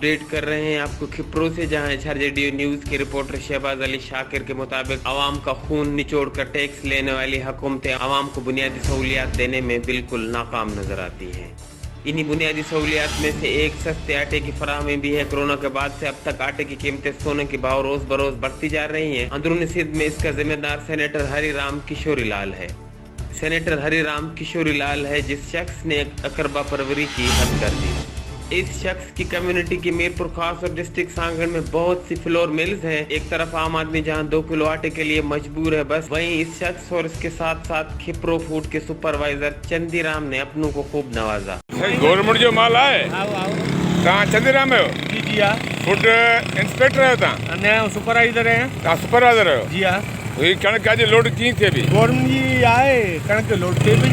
Update कर रहे हैं आपको खिप्रो से, जहां HRJDO न्यूज के रिपोर्टर शहबाज अली शाकिर के मुताबिक आवाम का खून निचोड़ कर टैक्स लेने वाली हुकूमतें आवाम को बुनियादी सहूलियात देने में बिल्कुल नाकाम नजर आती हैं। इन्हीं बुनियादी सहूलियात में से एक सस्ते आटे की फराहमी भी है। कोरोना के बाद से अब तक आटे की कीमतें सोने के भाव रोज बरोज बढ़ती जा रही हैं। अंदरूनी सिंध में इसका जिम्मेदार सेनेटर हरिराम किशोरी लाल है। सेनेटर हरिराम किशोरी लाल है जिस शख्स ने अकरबा परवरी की हद कर दी। इस शख्स की कम्युनिटी की मीरपुर खास और डिस्ट्रिक्ट सांगड़ में बहुत सी फ्लोर मिल्स हैं। एक तरफ आम आदमी जहां 2 किलो आटे के लिए मजबूर है बस, वहीं इस शख्स और इसके साथ साथ खिप्रो फूड के सुपरवाइजर चंदीराम ने अपनों को खूब नवाजा। गवर्नमेंट जो माल आए तव्हां चंदीराम आहियो? जी हाँ। फूड इंस्पेक्टर आहियो तव्हां? न सुपरवाइजर है। तव्हां सुपरवाइजर आहियो? जी हाँ। ही कणक अॼु लोड कीअं थिए पई? गवर्नमेंट जी आहे कणक लोड थिए पई।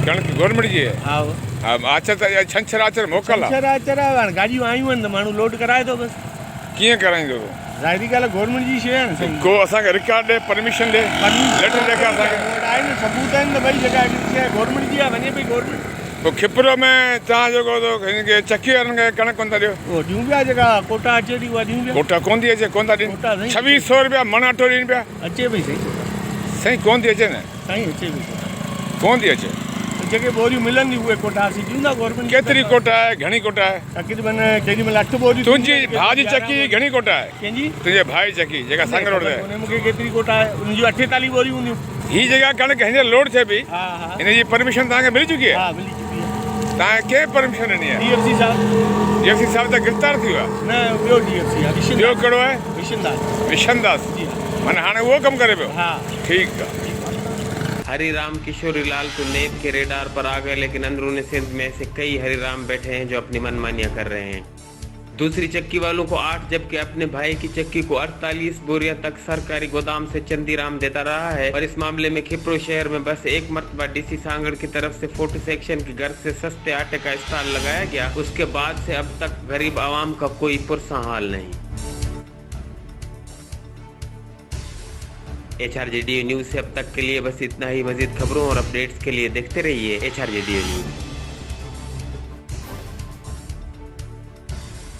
कणक गवर्नमेंट जी आहे? हा। आचर त छंछर आचर मोकल आहे। छंछर हाणे गाॾियूं आयूं आहिनि त माण्हू लोड कराए थो बसि। कीअं कराईंदो? ज़ाहिरी ॻाल्हि आहे गवर्नमेंट जी शइ आहे न। को असांखे रिकॉर्ड ॾे, परमिशन ॾे, लेटर ॾेखार असांखे। आहे न, सबूत आहिनि त भई जेका शइ गवर्नमेंट जी आहे वञे पई गवर्नमेंट। पोइ खिप्रो में तव्हां जेको हिनखे चकी वारनि खे कणक कोन था ॾियो? उहो ॾियूं पिया, जेका कोटा अचे थी उहा ॾियूं पिया। कोटा कोन थी अचे? कोन था ॾियनि? 2600 रुपया मण अटो ॾियनि पिया। अचे पई सही साईं कोन थी अचे न? साईं अचे पई कोन थी अचे। जेके बोरियूं मिलंदी उहे कोटा असीं ॾींदा गवर्नमेंट। केतिरी कोटा आहे? घणी कोटा आहे? तक़रीबन केॾी महिल 8 बोरियूं। तुंहिंजी भाउ जी चकी घणी कोटा आहे? कंहिंजी? तुंहिंजे भाउ जी चकी जेका संग रोड ते आहे? उन मूंखे केतिरी कोटा आहे? उनजी 48 बोरियूं हूंदियूं। ही जगह कणक हींअर लोड थिए पई, हा हा। हिनजी परमिशन तव्हांखे मिली चुकी आहे? हा मिली चुकी आहे। तव्हां कंहिं परमिशन ॾिनी आहे? DFC साहब। DFC साहब त गिरफ़्तार थी वियो आहे? न, ॿियो DFC आहे। ॿियो कहिड़ो आहे? विशन दास। दास। जी माना हाणे उहो कमु करे पियो? हा। ठीकु आहे। हरिराम किशोरी लाल तो नेब के रेडार पर आ गए, लेकिन अंदरूनी सिंध में ऐसे कई हरिराम बैठे हैं जो अपनी मनमानियां कर रहे हैं। दूसरी चक्की वालों को 8 जबकि अपने भाई की चक्की को 48 बोरियां तक सरकारी गोदाम से चंदीराम देता रहा है। और इस मामले में खिप्रो शहर में बस एक मरतबा DC सांगड़ की तरफ से फोटो सेक्शन की घर से सस्ते आटे का स्टॉल लगाया गया, उसके बाद से अब तक गरीब आवाम का कोई पुरसा हाल नहीं। HRJDO न्यूज से अब तक के लिए बस इतना ही। मजीद खबरों और अपडेट्स के लिए देखते रहिए HRJDO न्यूज।